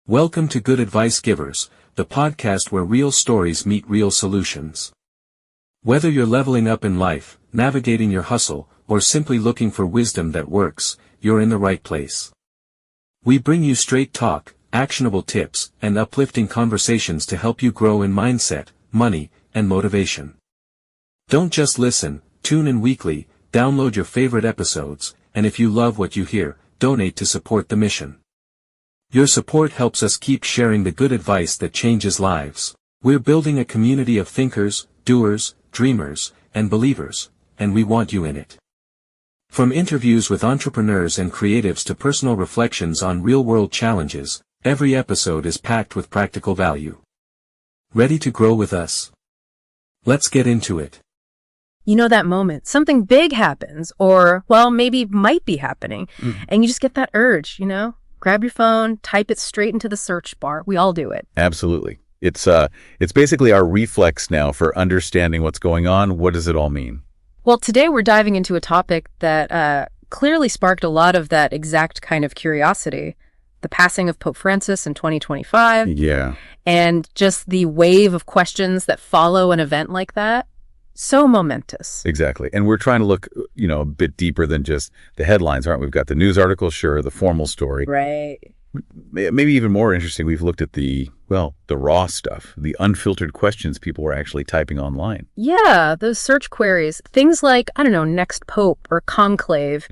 Welcome to Good Advice Givers, the podcast where real stories meet real solutions. Whether you're leveling up in life, navigating your hustle, or simply looking for wisdom that works, you're in the right place. We bring you straight talk, actionable tips, and uplifting conversations to help you grow in mindset, money, and motivation. Don't just listen, tune in weekly, download your favorite episodes, and if you love what you hear, donate to support the mission. Your support helps us keep sharing the good advice that changes lives. We're building a community of thinkers, doers, dreamers, and believers, and we want you in it. From interviews with entrepreneurs and creatives to personal reflections on real-world challenges, every episode is packed with practical value. Ready to grow with us? Let's get into it. You know that moment, something big happens, or, well, maybe might be happening, and you just get that urge, Grab your phone, type it straight into the search bar. We all do it. Absolutely. It's basically our reflex now for understanding what's going on. What does it all mean? Well, today we're diving into a topic that clearly sparked a lot of that exact kind of curiosity. The passing of Pope Francis in 2025. Yeah. And just the wave of questions that follow an event like that. So momentous. Exactly. And we're trying to look, a bit deeper than just the headlines, aren't we? We've got the news article, sure, the formal story. Right. Maybe even more interesting, we've looked at the raw stuff, the unfiltered questions people were actually typing online. Yeah, those search queries, things like, next pope or conclave,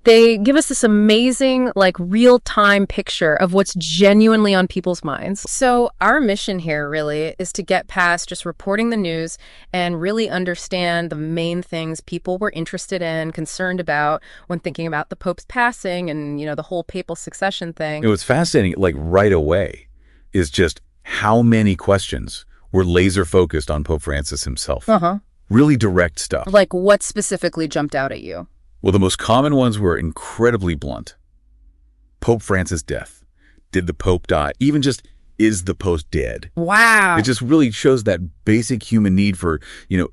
they give us this amazing, real-time picture of what's genuinely on people's minds. So our mission here really is to get past just reporting the news and really understand the main things people were interested in, concerned about when thinking about the pope's passing and, the whole papal succession thing. It was fascinating, right away, is just how many questions were laser focused on Pope Francis himself. Really direct stuff. Like what specifically jumped out at you? Well, the most common ones were incredibly blunt. Pope Francis' death. Did the Pope die? Even just, is the Pope dead? Wow. It just really shows that basic human need for,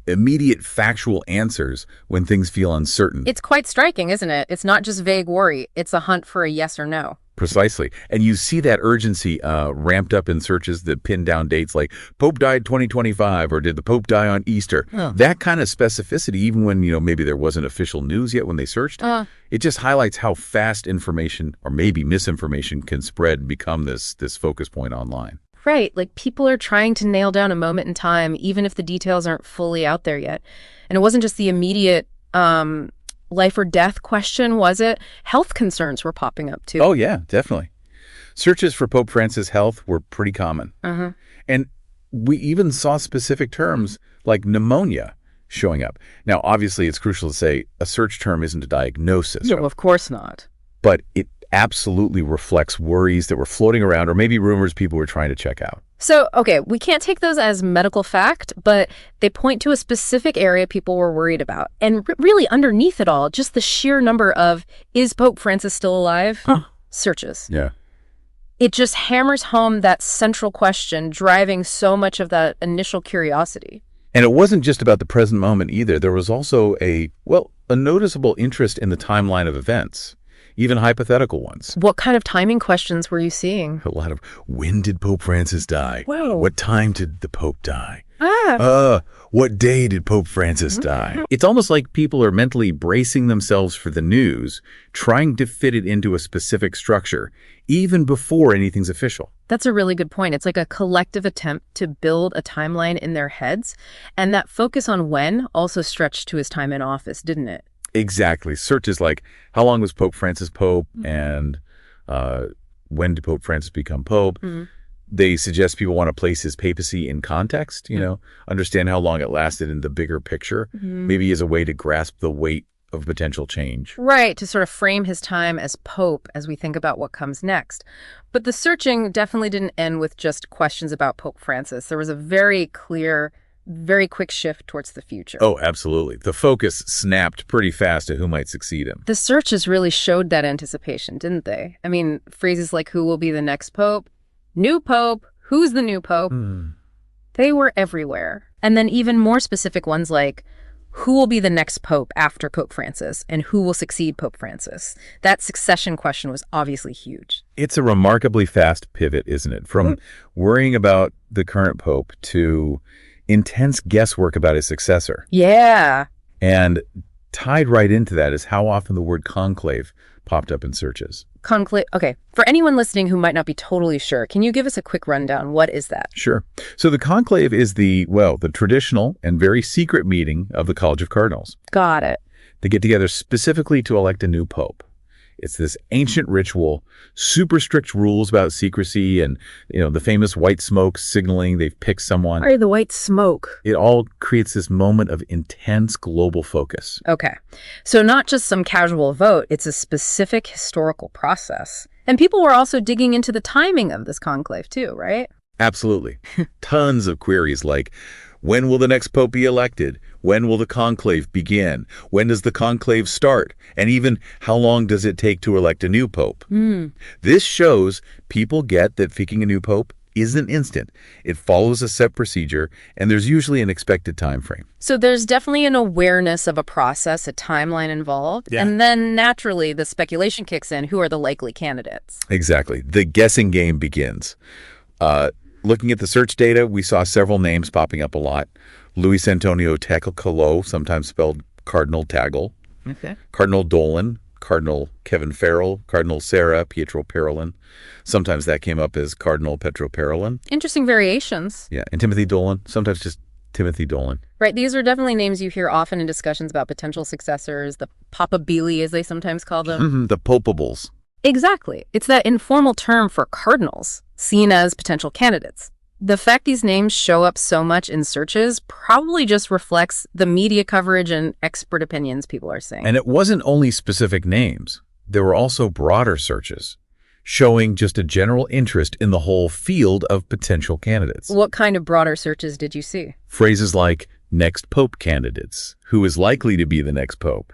immediate factual answers when things feel uncertain. It's quite striking, isn't it? It's not just vague worry. It's a hunt for a yes or no. Precisely. And you see that urgency ramped up in searches that pin down dates like Pope died 2025 or did the Pope die on Easter? That kind of specificity, even when, maybe there wasn't official news yet when they searched, it just highlights how fast information or maybe misinformation can spread and become this focus point online. Right. People are trying to nail down a moment in time, even if the details aren't fully out there yet. And it wasn't just the immediate life or death question, was it? Health concerns were popping up too. Oh, yeah, definitely. Searches for Pope Francis' health were pretty common. And we even saw specific terms like pneumonia showing up. Now, obviously, it's crucial to say a search term isn't a diagnosis. No, of course not. But it absolutely reflects worries that were floating around or maybe rumors people were trying to check out. So, okay, we can't take those as medical fact, but they point to a specific area people were worried about. And really underneath it all, just the sheer number of, is Pope Francis still alive? Searches. Yeah. It just hammers home that central question, driving so much of that initial curiosity. And it wasn't just about the present moment either. There was also a noticeable interest in the timeline of events. Even hypothetical ones. What kind of timing questions were you seeing? A lot of, when did Pope Francis die? Whoa. What time did the Pope die? What day did Pope Francis die? It's almost like people are mentally bracing themselves for the news, trying to fit it into a specific structure, even before anything's official. That's a really good point. It's like a collective attempt to build a timeline in their heads. And that focus on when also stretched to his time in office, didn't it? Exactly. Searches like, how long was Pope Francis Pope and when did Pope Francis become Pope? They suggest people want to place his papacy in context, understand how long it lasted in the bigger picture, maybe as a way to grasp the weight of potential change. Right, to sort of frame his time as Pope as we think about what comes next. But the searching definitely didn't end with just questions about Pope Francis. There was a very clear, very quick shift towards the future. Oh, absolutely. The focus snapped pretty fast to who might succeed him. The searches really showed that anticipation, didn't they? I mean, phrases like who will be the next pope, new pope, who's the new pope, they were everywhere. And then even more specific ones like who will be the next pope after Pope Francis and who will succeed Pope Francis? That succession question was obviously huge. It's a remarkably fast pivot, isn't it? From worrying about the current pope to intense guesswork about his successor. Yeah. And tied right into that is how often the word conclave popped up in searches. Conclave. Okay. For anyone listening who might not be totally sure, can you give us a quick rundown? What is that? Sure. So the conclave is the traditional and very secret meeting of the College of Cardinals. Got it. They get together specifically to elect a new pope. It's this ancient ritual, super strict rules about secrecy and, the famous white smoke signaling they've picked someone. Or the white smoke. It all creates this moment of intense global focus. Okay. So not just some casual vote, it's a specific historical process. And people were also digging into the timing of this conclave too, right? Absolutely. Tons of queries like, when will the next pope be elected? When will the conclave begin? When does the conclave start? And even how long does it take to elect a new pope? This shows people get that picking a new pope isn't instant. It follows a set procedure, and there's usually an expected time frame. So there's definitely an awareness of a process, a timeline involved, and then naturally the speculation kicks in. Who are the likely candidates? Exactly. The guessing game begins. Looking at the search data, we saw several names popping up a lot. Luis Antonio Tecolo, sometimes spelled Cardinal Tagle. Okay. Cardinal Dolan, Cardinal Kevin Farrell, Cardinal Sarah Pietro Parolin. Sometimes that came up as Cardinal Petro Parolin. Interesting variations. Yeah, and Timothy Dolan, sometimes just Timothy Dolan. Right, these are definitely names you hear often in discussions about potential successors, the papabili, as they sometimes call them. The popables. Exactly. It's that informal term for cardinals, seen as potential candidates. The fact these names show up so much in searches probably just reflects the media coverage and expert opinions people are saying. And it wasn't only specific names. There were also broader searches showing just a general interest in the whole field of potential candidates. What kind of broader searches did you see? Phrases like next pope candidates, who is likely to be the next pope,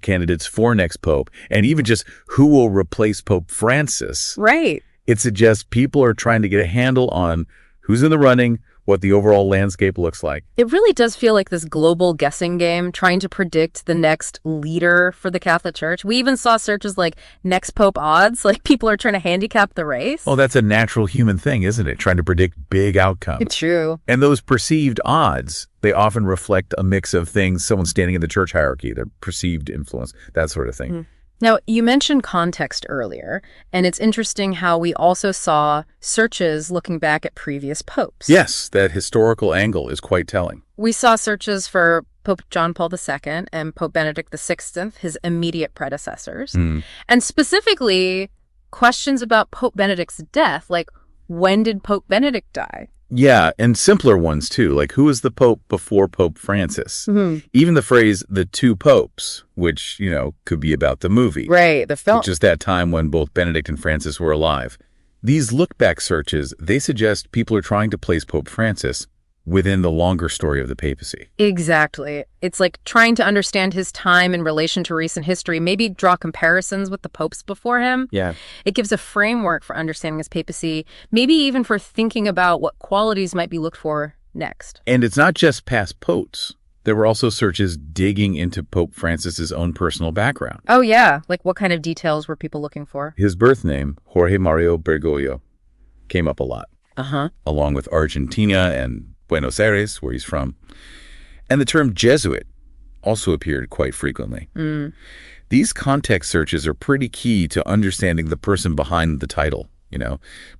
candidates for next pope, and even just who will replace Pope Francis. Right. It suggests people are trying to get a handle on who's in the running, what the overall landscape looks like. It really does feel like this global guessing game, trying to predict the next leader for the Catholic Church. We even saw searches like next pope odds, like people are trying to handicap the race. Well, that's a natural human thing, isn't it? Trying to predict big outcomes. It's true. And those perceived odds, they often reflect a mix of things, someone standing in the church hierarchy, their perceived influence, that sort of thing. Now, you mentioned context earlier, and it's interesting how we also saw searches looking back at previous popes. Yes, that historical angle is quite telling. We saw searches for Pope John Paul II and Pope Benedict XVI, his immediate predecessors, and specifically questions about Pope Benedict's death, like when did Pope Benedict die? Yeah, and simpler ones too, like who was the pope before Pope Francis? Even the phrase the two popes, which, could be about the movie. Right, the film. Just that time when both Benedict and Francis were alive. These look-back searches, they suggest people are trying to place Pope Francis within the longer story of the papacy. Exactly. It's like trying to understand his time in relation to recent history, maybe draw comparisons with the popes before him. Yeah. It gives a framework for understanding his papacy, maybe even for thinking about what qualities might be looked for next. And it's not just past popes. There were also searches digging into Pope Francis's own personal background. Oh, yeah. Like what kind of details were people looking for? His birth name, Jorge Mario Bergoglio, came up a lot. Along with Argentina and Buenos Aires, where he's from. And the term Jesuit also appeared quite frequently. These context searches are pretty key to understanding the person behind the title.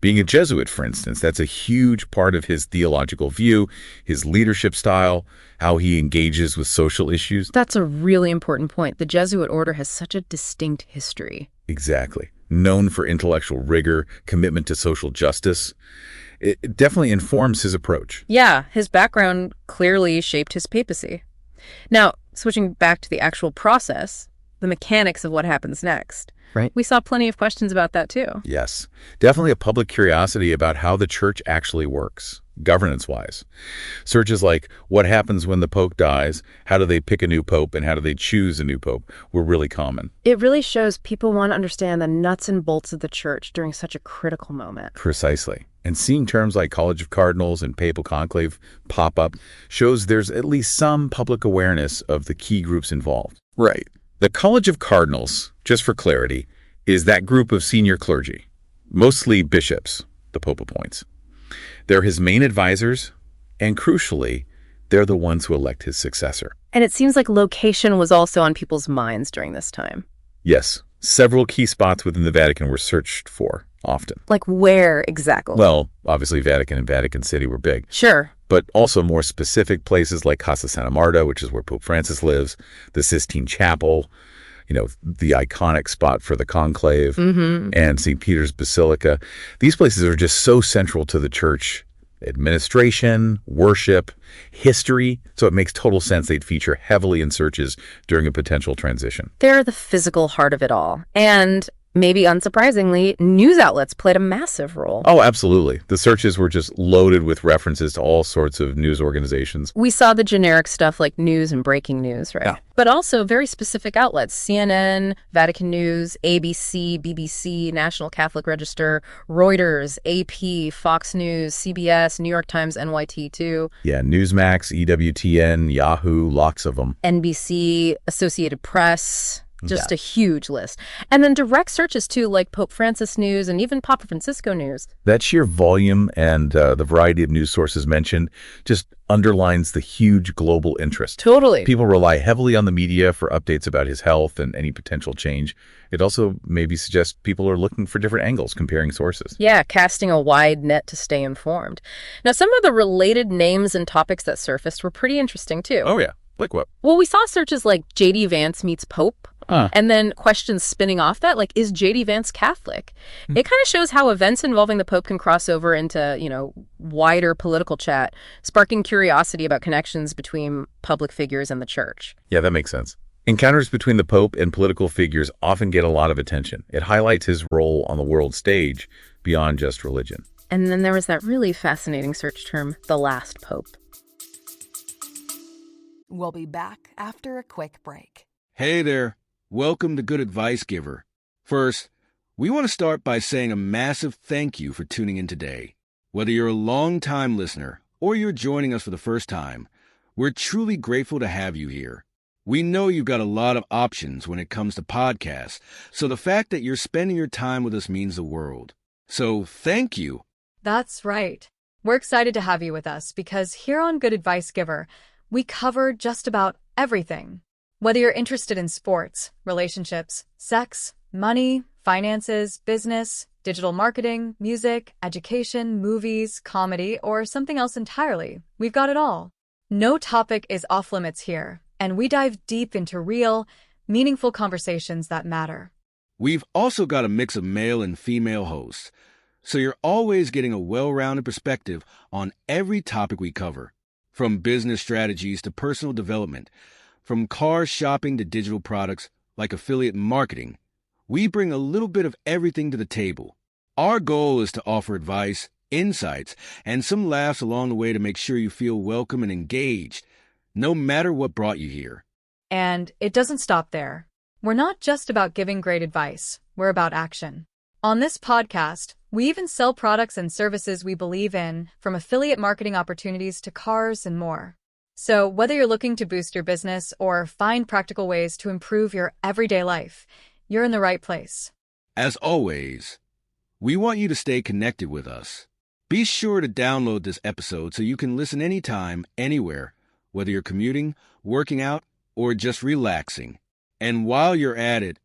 Being a Jesuit, for instance, that's a huge part of his theological view, his leadership style, how he engages with social issues. That's a really important point. The Jesuit order has such a distinct history. Exactly. Known for intellectual rigor, commitment to social justice. It definitely informs his approach. Yeah, his background clearly shaped his papacy. Now, switching back to the actual process, the mechanics of what happens next. Right. We saw plenty of questions about that too. Yes. Definitely a public curiosity about how the church actually works. governance-wise. Searches like, what happens when the Pope dies, how do they pick a new Pope, and how do they choose a new Pope were really common. It really shows people want to understand the nuts and bolts of the church during such a critical moment. Precisely. And seeing terms like College of Cardinals and Papal Conclave pop up shows there's at least some public awareness of the key groups involved. Right. The College of Cardinals, just for clarity, is that group of senior clergy, mostly bishops, the Pope appoints. They're his main advisors, and crucially, they're the ones who elect his successor. And it seems like location was also on people's minds during this time. Yes, several key spots within the Vatican were searched for, often. Like where exactly? Well, obviously Vatican and Vatican City were big. Sure. But also more specific places like Casa Santa Marta, which is where Pope Francis lives, the Sistine Chapel, the iconic spot for the conclave, and St. Peter's Basilica. These places are just so central to the church administration, worship, history, so it makes total sense they'd feature heavily in searches during a potential transition. They're the physical heart of it all. And maybe unsurprisingly, news outlets played a massive role. Oh, absolutely. The searches were just loaded with references to all sorts of news organizations. We saw the generic stuff like news and breaking news, right? Yeah. But also very specific outlets, CNN, Vatican News, ABC, BBC, National Catholic Register, Reuters, AP, Fox News, CBS, New York Times, NYT too. Yeah, Newsmax, EWTN, Yahoo, lots of them. NBC, Associated Press. Just a huge list. And then direct searches, too, like Pope Francis News and even Papa Francisco News. That sheer volume and the variety of news sources mentioned just underlines the huge global interest. Totally. People rely heavily on the media for updates about his health and any potential change. It also maybe suggests people are looking for different angles, comparing sources. Yeah, casting a wide net to stay informed. Now, some of the related names and topics that surfaced were pretty interesting, too. Oh, yeah. Like what? Well, we saw searches like J.D. Vance meets Pope. And then questions spinning off that, like, is J.D. Vance Catholic? It kind of shows how events involving the Pope can cross over into, wider political chat, sparking curiosity about connections between public figures and the church. Yeah, that makes sense. Encounters between the Pope and political figures often get a lot of attention. It highlights his role on the world stage beyond just religion. And then there was that really fascinating search term, the last Pope. We'll be back after a quick break. Hey there. Welcome to Good Advice Giver. First, we want to start by saying a massive thank you for tuning in today. Whether you're a long-time listener or you're joining us for the first time, we're truly grateful to have you here. We know you've got a lot of options when it comes to podcasts, so the fact that you're spending your time with us means the world. So thank you. That's right. We're excited to have you with us because here on Good Advice Giver, we cover just about everything. Whether you're interested in sports, relationships, sex, money, finances, business, digital marketing, music, education, movies, comedy, or something else entirely, we've got it all. No topic is off limits here, and we dive deep into real, meaningful conversations that matter. We've also got a mix of male and female hosts, so you're always getting a well-rounded perspective on every topic we cover, from business strategies to personal development. From car shopping to digital products like affiliate marketing, we bring a little bit of everything to the table. Our goal is to offer advice, insights, and some laughs along the way to make sure you feel welcome and engaged, no matter what brought you here. And it doesn't stop there. We're not just about giving great advice, we're about action. On this podcast, we even sell products and services we believe in, from affiliate marketing opportunities to cars and more. So whether you're looking to boost your business or find practical ways to improve your everyday life, you're in the right place. As always, we want you to stay connected with us. Be sure to download this episode so you can listen anytime, anywhere, whether you're commuting, working out, or just relaxing. And while you're at it,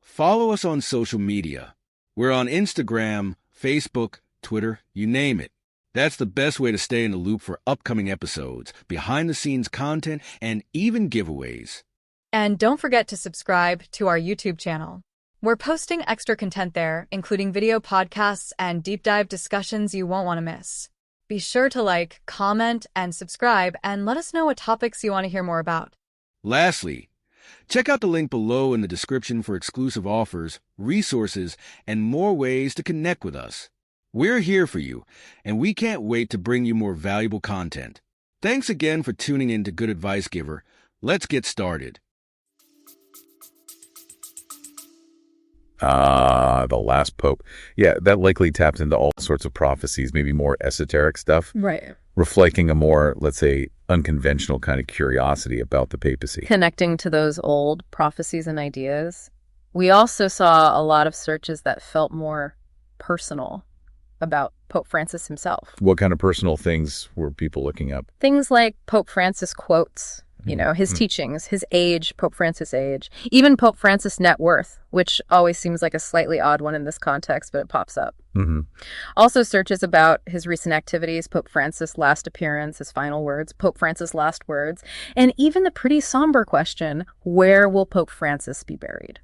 follow us on social media. We're on Instagram, Facebook, Twitter, you name it. That's the best way to stay in the loop for upcoming episodes, behind-the-scenes content, and even giveaways. And don't forget to subscribe to our YouTube channel. We're posting extra content there, including video podcasts and deep dive discussions you won't want to miss. Be sure to like, comment, and subscribe, and let us know what topics you want to hear more about. Lastly, check out the link below in the description for exclusive offers, resources, and more ways to connect with us. We're here for you, and we can't wait to bring you more valuable content. Thanks again for tuning in to Good Advice Giver. Let's get started. The last pope. Yeah, that likely taps into all sorts of prophecies, maybe more esoteric stuff. Right. Reflecting a more, let's say, unconventional kind of curiosity about the papacy. Connecting to those old prophecies and ideas. We also saw a lot of searches that felt more personal about Pope Francis himself. What kind of personal things were people looking up? Things like Pope Francis quotes, his teachings, his age, Pope Francis' age, even Pope Francis' net worth, which always seems like a slightly odd one in this context, but it pops up. Also searches about his recent activities, Pope Francis' last appearance, his final words, Pope Francis' last words, and even the pretty somber question, where will Pope Francis be buried?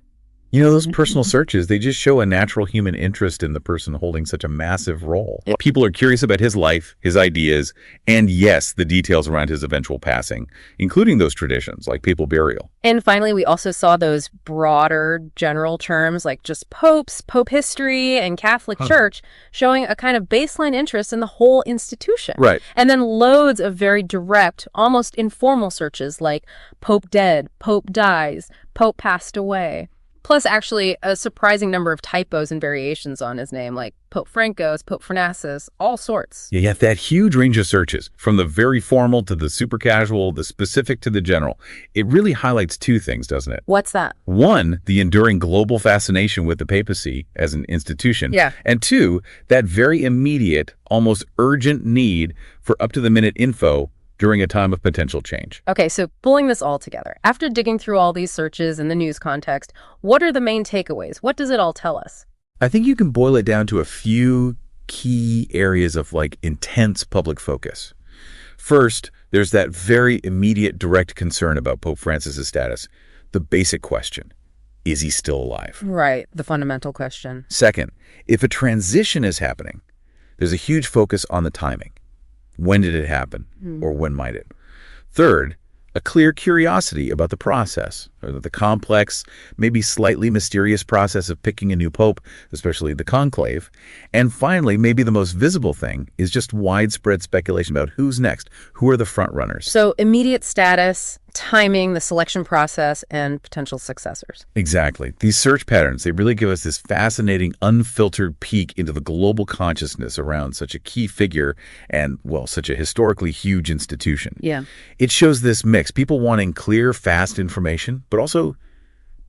Those personal searches, they just show a natural human interest in the person holding such a massive role. Yep. People are curious about his life, his ideas, and yes, the details around his eventual passing, including those traditions like papal burial. And finally, we also saw those broader general terms like just popes, pope history, and Catholic Church showing a kind of baseline interest in the whole institution. Right. And then loads of very direct, almost informal searches like pope dead, pope dies, pope passed away. Plus, actually, a surprising number of typos and variations on his name, like Pope Francos, Pope Fernassus, all sorts. Yeah, that huge range of searches, from the very formal to the super casual, the specific to the general. It really highlights two things, doesn't it? What's that? One, the enduring global fascination with the papacy as an institution. Yeah. And two, that very immediate, almost urgent need for up-to-the-minute info during a time of potential change. Okay, so pulling this all together, after digging through all these searches in the news context, what are the main takeaways? What does it all tell us? I think you can boil it down to a few key areas of intense public focus. First, there's that very immediate direct concern about Pope Francis' status. The basic question, is he still alive? Right, the fundamental question. Second, if a transition is happening, there's a huge focus on the timing. When did it happen? Or when might it? Third, a clear curiosity about the process, or the complex, maybe slightly mysterious process of picking a new pope, especially the conclave. And finally, maybe the most visible thing is just widespread speculation about who's next, who are the front runners. So immediate status, timing, the selection process, and potential successors. Exactly. These search patterns, they really give us this fascinating, unfiltered peek into the global consciousness around such a key figure and, such a historically huge institution. Yeah. It shows this mix, people wanting clear, fast information, but also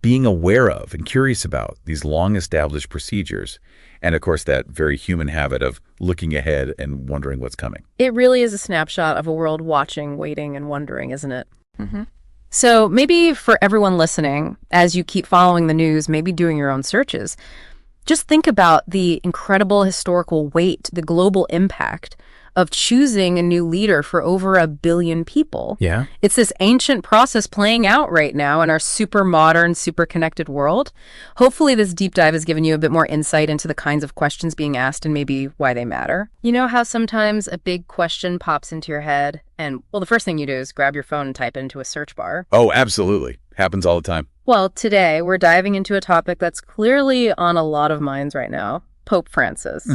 being aware of and curious about these long-established procedures. And, of course, that very human habit of looking ahead and wondering what's coming. It really is a snapshot of a world watching, waiting, and wondering, isn't it? So maybe for everyone listening, as you keep following the news, maybe doing your own searches, just think about the incredible historical weight, the global impact of choosing a new leader for over 1 billion people. Yeah. It's this ancient process playing out right now in our super modern, super connected world. Hopefully this deep dive has given you a bit more insight into the kinds of questions being asked and maybe why they matter. You know how sometimes a big question pops into your head and, the first thing you do is grab your phone and type it into a search bar? Oh, absolutely. Happens all the time. Well, today we're diving into a topic that's clearly on a lot of minds right now, Pope Francis.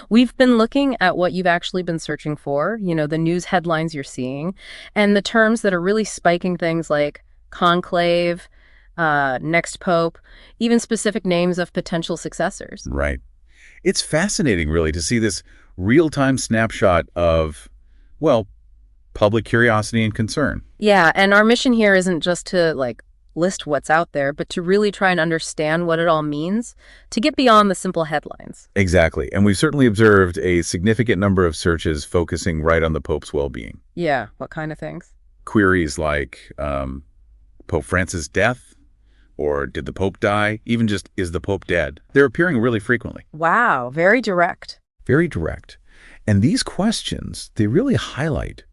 We've been looking at what you've actually been searching for, the news headlines you're seeing, and the terms that are really spiking things like conclave, next pope, even specific names of potential successors. Right. It's fascinating, really, to see this real-time snapshot of, public curiosity and concern. Yeah, and our mission here isn't just to, list what's out there, but to really try and understand what it all means, to get beyond the simple headlines. Exactly. And we've certainly observed a significant number of searches focusing right on the Pope's well-being. Yeah, what kind of things? Queries like Pope Francis' death, or did the Pope die? Even just, is the Pope dead? They're appearing really frequently. Wow, very direct. Very direct. And these questions, they really highlight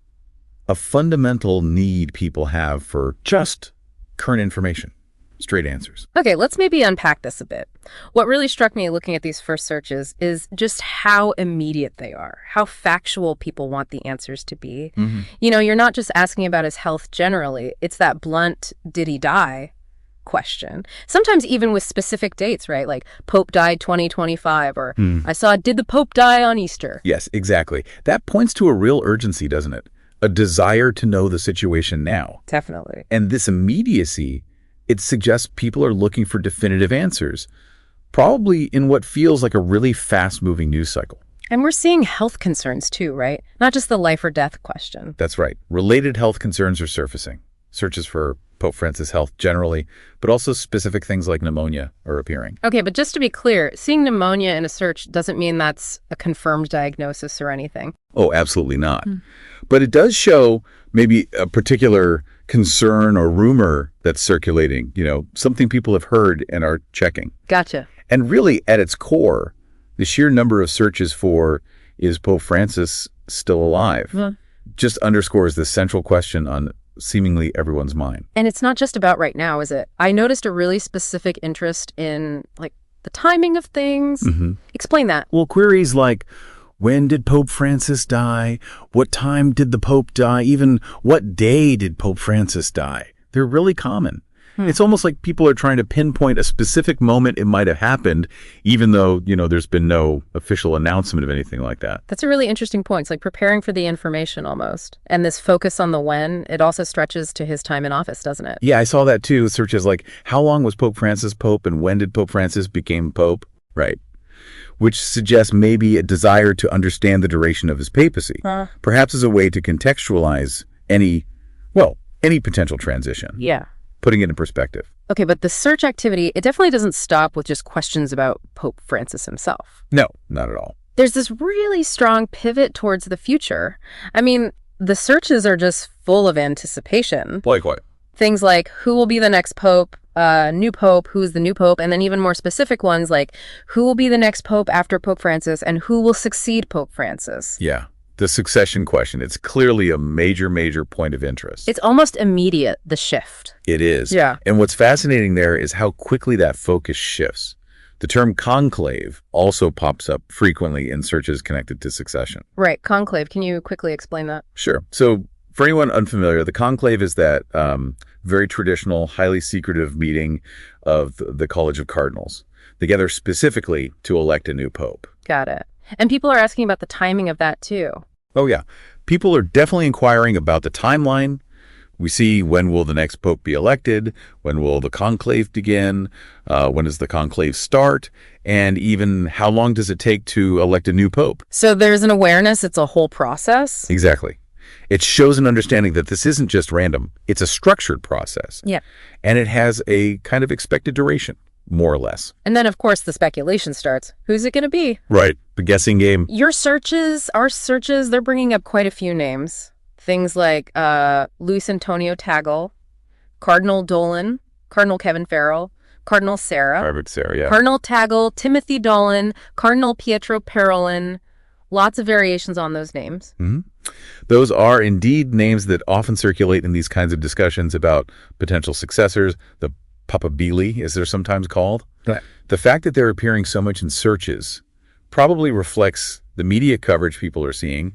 a fundamental need people have for just current information, straight answers. Okay, let's maybe unpack this a bit. What really struck me looking at these first searches is just how immediate they are, how factual people want the answers to be. You're not just asking about his health generally. It's that blunt, did he die? question. Sometimes even with specific dates, right? Like Pope died 2025, or I saw, did the Pope die on Easter? Yes, exactly. That points to a real urgency, doesn't it? A desire to know the situation now. Definitely. And this immediacy, it suggests people are looking for definitive answers, probably in what feels like a really fast-moving news cycle. And we're seeing health concerns too, right? Not just the life or death question. That's right. Related health concerns are surfacing. Searches for Pope Francis' health generally, but also specific things like pneumonia are appearing. Okay, but just to be clear, seeing pneumonia in a search doesn't mean that's a confirmed diagnosis or anything. Oh, absolutely not. But it does show maybe a particular concern or rumor that's circulating, something people have heard and are checking. Gotcha. And really, at its core, the sheer number of searches for, is Pope Francis still alive? Just underscores the central question on seemingly everyone's mind. And it's not just about right now, is it? I noticed a really specific interest in, like, the timing of things. Explain that. Well, queries like, when did Pope Francis die? What time did the Pope die? Even what day did Pope Francis die? They're really common. It's almost like people are trying to pinpoint a specific moment it might have happened, even though, there's been no official announcement of anything like that. That's a really interesting point. It's like preparing for the information almost. And this focus on the when, it also stretches to his time in office, doesn't it? Yeah, I saw that too. Searches like, how long was Pope Francis Pope and when did Pope Francis become Pope? Right. Which suggests maybe a desire to understand the duration of his papacy, perhaps as a way to contextualize any potential transition. Yeah. Putting it in perspective. Okay, but the search activity, it definitely doesn't stop with just questions about Pope Francis himself. No, not at all. There's this really strong pivot towards the future. I mean, the searches are just full of anticipation. Like what? Things like, who will be the next pope, new pope, who's the new pope, and then even more specific ones like, who will be the next pope after Pope Francis, and who will succeed Pope Francis? Yeah. The succession question, it's clearly a major point of interest. It's almost immediate, the shift. It is. Yeah. And what's fascinating there is how quickly that focus shifts. The term conclave also pops up frequently in searches connected to succession. Right. Conclave. Can you quickly explain that? Sure. So for anyone unfamiliar, the conclave is that very traditional, highly secretive meeting of the College of Cardinals. They gather specifically to elect a new pope. Got it. And people are asking about the timing of that too. Oh, yeah. People are definitely inquiring about the timeline. We see, when will the next pope be elected? When will the conclave begin? When does the conclave start? And even how long does it take to elect a new pope? So there's an awareness it's a whole process? Exactly. It shows an understanding that this isn't just random. It's a structured process. Yeah. And it has a kind of expected duration, more or less. And then, of course, the speculation starts. Who's it going to be? Right. The guessing game. Your searches, our searches, they're bringing up quite a few names. Things like Luis Antonio Tagle, Cardinal Dolan, Cardinal Kevin Farrell, Cardinal Sarah. Perfect, Sarah, yeah. Cardinal Tagle, Timothy Dolan, Cardinal Pietro Parolin. Lots of variations on those names. Those are indeed names that often circulate in these kinds of discussions about potential successors. The Papabili, as they're sometimes called. Right. The fact that they're appearing so much in searches probably reflects the media coverage people are seeing,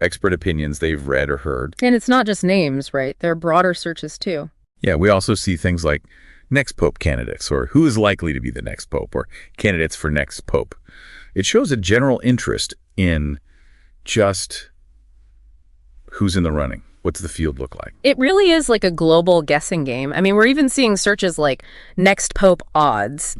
expert opinions they've read or heard. And it's not just names, right? There are broader searches too. Yeah, we also see things like next pope candidates, or who is likely to be the next pope, or candidates for next pope. It shows a general interest in just who's in the running. What's the field look like? It really is like a global guessing game. I mean, we're even seeing searches like next pope odds,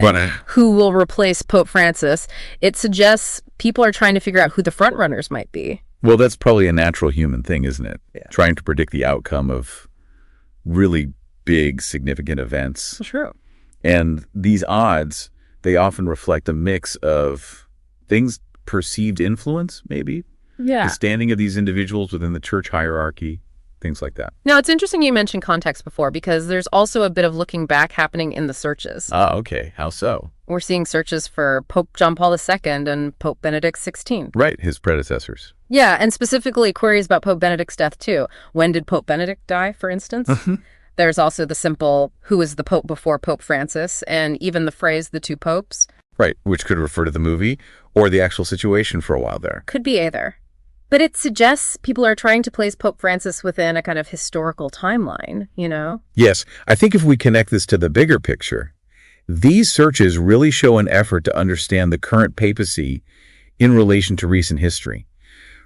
who will replace Pope Francis. It suggests people are trying to figure out who the front runners might be. Well, that's probably a natural human thing, isn't it? Yeah. Trying to predict the outcome of really big, significant events. True. And these odds, they often reflect a mix of things, perceived influence, maybe. Yeah. The standing of these individuals within the church hierarchy, things like that. Now, it's interesting you mentioned context before, because there's also a bit of looking back happening in the searches. Ah, okay. How so? We're seeing searches for Pope John Paul II and Pope Benedict XVI. Right, his predecessors. Yeah, and specifically queries about Pope Benedict's death, too. When did Pope Benedict die, for instance? There's also the simple, who was the Pope before Pope Francis, and even the phrase, the two popes. Right, which could refer to the movie or the actual situation for a while there. Could be either. But it suggests people are trying to place Pope Francis within a kind of historical timeline, you know? Yes, I think if we connect this to the bigger picture, these searches really show an effort to understand the current papacy in relation to recent history.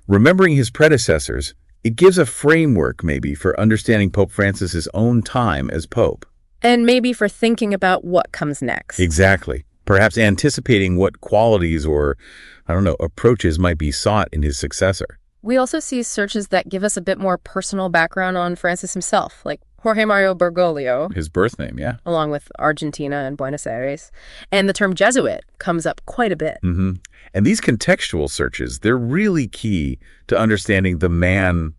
Remembering his predecessors, it gives a framework maybe for understanding Pope Francis's own time as Pope. And maybe for thinking about what comes next. Exactly. Perhaps anticipating what qualities or, approaches might be sought in his successor. We also see searches that give us a bit more personal background on Francis himself, like Jorge Mario Bergoglio. His birth name, yeah. Along with Argentina and Buenos Aires. And the term Jesuit comes up quite a bit. Mm-hmm. And these contextual searches, they're really key to understanding the man,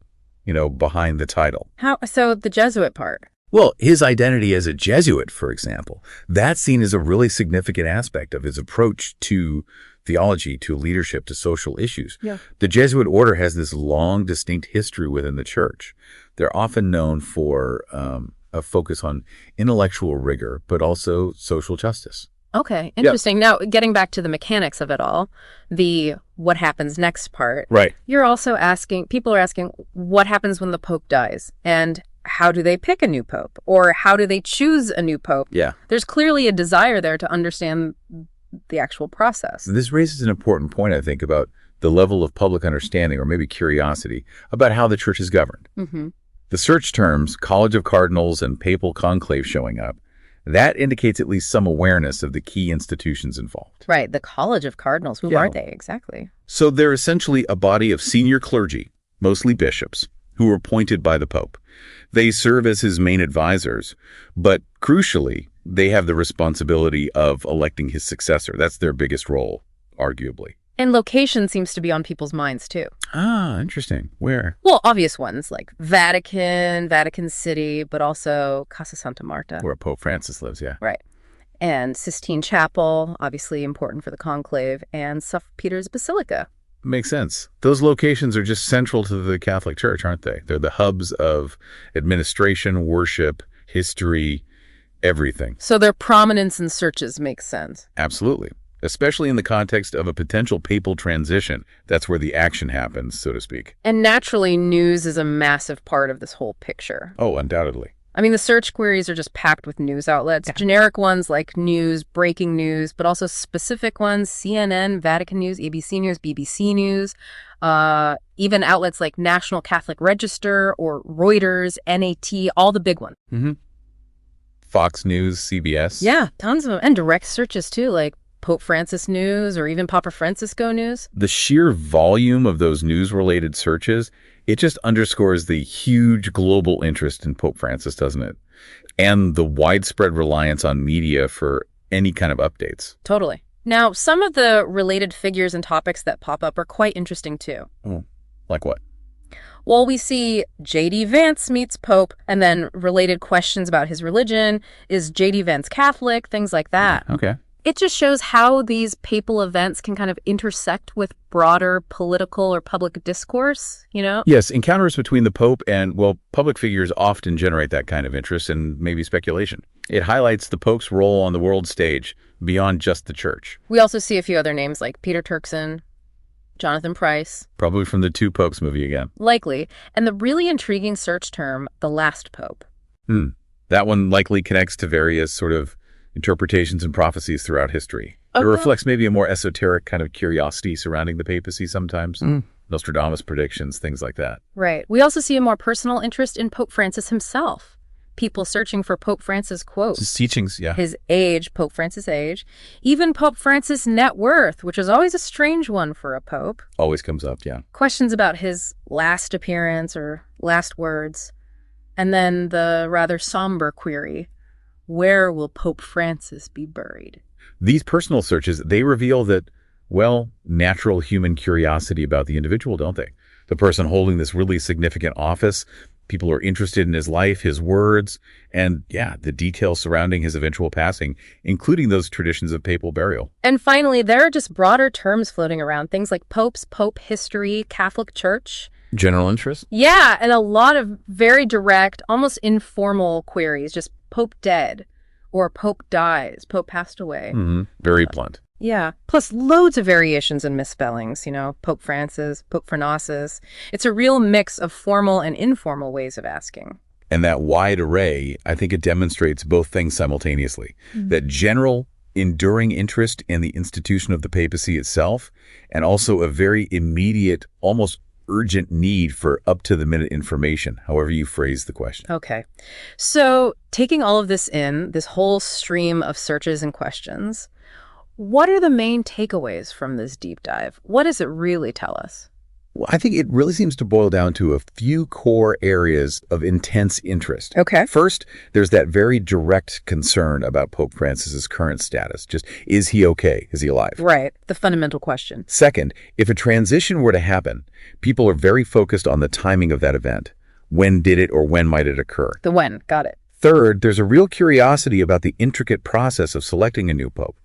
behind the title. How so? The Jesuit part. Well, his identity as a Jesuit, for example, that's seen as a really significant aspect of his approach to theology, to leadership, to social issues. Yeah. The Jesuit order has this long, distinct history within the church. They're often known for a focus on intellectual rigor, but also social justice. Okay, interesting. Now, getting back to the mechanics of it all, the what happens next part. Right. You're also people are asking, what happens when the Pope dies? And how do they pick a new Pope? Or how do they choose a new Pope? Yeah. There's clearly a desire there to understand the actual process. This raises an important point, I think, about the level of public understanding or maybe curiosity about how the church is governed. Mm-hmm. The search terms, College of Cardinals and Papal Conclave showing up, that indicates at least some awareness of the key institutions involved. Right, the College of Cardinals. Who are they exactly? So they're essentially a body of senior clergy, mostly bishops, who are appointed by the Pope. They serve as his main advisors, but crucially, they have the responsibility of electing his successor. That's their biggest role, arguably. And location seems to be on people's minds, too. Ah, interesting. Where? Well, obvious ones like Vatican, Vatican City, but also Casa Santa Marta. Where Pope Francis lives, yeah. Right. And Sistine Chapel, obviously important for the conclave, and St. Peter's Basilica. Makes sense. Those locations are just central to the Catholic Church, aren't they? They're the hubs of administration, worship, history, everything. So their prominence in searches makes sense. Absolutely. Especially in the context of a potential papal transition. That's where the action happens, so to speak. And naturally, news is a massive part of this whole picture. Oh, undoubtedly. I mean, the search queries are just packed with news outlets. Generic ones like news, breaking news, but also specific ones, CNN, Vatican News, ABC News, BBC News, even outlets like National Catholic Register or Reuters, NAT, all the big ones. Mm-hmm. Fox News, CBS. Yeah, tons of them. And direct searches, too, like Pope Francis News or even Papa Francisco News. The sheer volume of those news-related searches, it just underscores the huge global interest in Pope Francis, doesn't it? And the widespread reliance on media for any kind of updates. Totally. Now, some of the related figures and topics that pop up are quite interesting, too. Oh, like what? Well, we see J.D. Vance meets Pope, and then related questions about his religion. Is J.D. Vance Catholic? Things like that. Okay. It just shows how these papal events can kind of intersect with broader political or public discourse, you know? Yes, encounters between the Pope and, public figures often generate that kind of interest and maybe speculation. It highlights the Pope's role on the world stage beyond just the church. We also see a few other names like Peter Turkson, Jonathan Pryce. Probably from the Two Popes movie again. Likely. And the really intriguing search term, the last Pope. That one likely connects to various sort of interpretations and prophecies throughout history. It reflects maybe a more esoteric kind of curiosity surrounding the papacy sometimes. Nostradamus predictions, things like that. Right. We also see a more personal interest in Pope Francis himself. People searching for Pope Francis quotes. His teachings, yeah. His age, Pope Francis' age. Even Pope Francis' net worth, which is always a strange one for a pope. Always comes up, yeah. Questions about his last appearance or last words. And then the rather somber query, where will Pope Francis be buried? These personal searches, they reveal that, natural human curiosity about the individual, don't they? The person holding this really significant office, people are interested in his life, his words, and, the details surrounding his eventual passing, including those traditions of papal burial. And finally, there are just broader terms floating around, things like popes, pope history, Catholic Church. General interest? Yeah, and a lot of very direct, almost informal queries, just Pope dead, or Pope dies, Pope passed away. Very blunt. Yeah. Plus loads of variations and misspellings, Pope Francis, Pope Francis. It's a real mix of formal and informal ways of asking. And that wide array, I think it demonstrates both things simultaneously. That general, enduring interest in the institution of the papacy itself, and also a very immediate, almost urgent need for up-to-the-minute information, however you phrase the question. Okay. So taking all of this in, this whole stream of searches and questions, what are the main takeaways from this deep dive? What does it really tell us? Well, I think it really seems to boil down to a few core areas of intense interest. Okay. First, there's that very direct concern about Pope Francis's current status. Just, is he okay? Is he alive? Right. The fundamental question. Second, if a transition were to happen, people are very focused on the timing of that event. When did it or when might it occur? The when. Got it. Third, there's a real curiosity about the intricate process of selecting a new pope,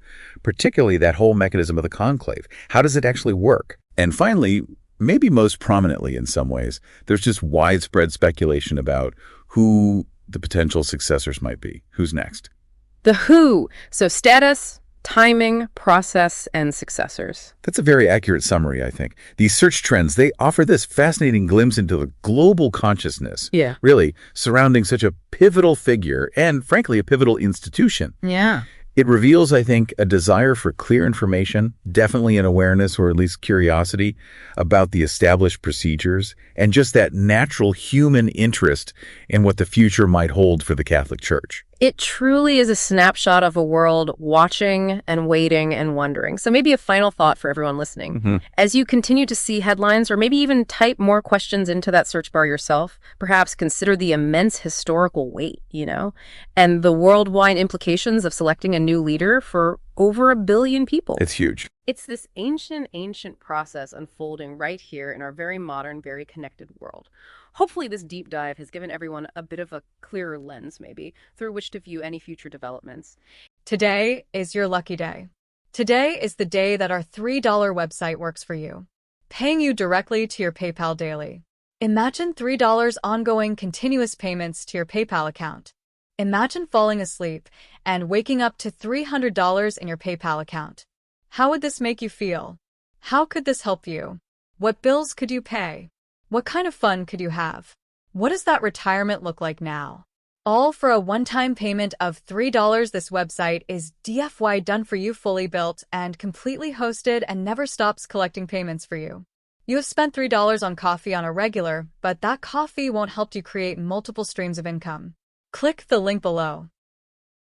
particularly that whole mechanism of the conclave. How does it actually work? And finally, maybe most prominently in some ways, there's just widespread speculation about who the potential successors might be. Who's next? The who. So status, timing, process, and successors. That's a very accurate summary, I think. These search trends, they offer this fascinating glimpse into the global consciousness, really, surrounding such a pivotal figure and, frankly, a pivotal institution. Yeah. It reveals, I think, a desire for clear information, definitely an awareness or at least curiosity about the established procedures, and just that natural human interest in what the future might hold for the Catholic Church. It truly is a snapshot of a world watching and waiting and wondering. So maybe a final thought for everyone listening. As you continue to see headlines or maybe even type more questions into that search bar yourself, perhaps consider the immense historical weight, and the worldwide implications of selecting a new leader for over 1 billion people. It's huge. It's this ancient process unfolding right here in our very modern, very connected world. Hopefully this deep dive has given everyone a bit of a clearer lens, maybe, through which to view any future developments. Today is your lucky day. Today is the day that our $3 website works for you, paying you directly to your PayPal daily. Imagine $3 ongoing continuous payments to your PayPal account. Imagine falling asleep and waking up to $300 in your PayPal account. How would this make you feel? How could this help you? What bills could you pay? What kind of fun could you have? What does that retirement look like now? All for a one-time payment of $3. This website is DFY done for you, fully built and completely hosted, and never stops collecting payments for you. You have spent $3 on coffee on a regular, but that coffee won't help you create multiple streams of income. Click the link below.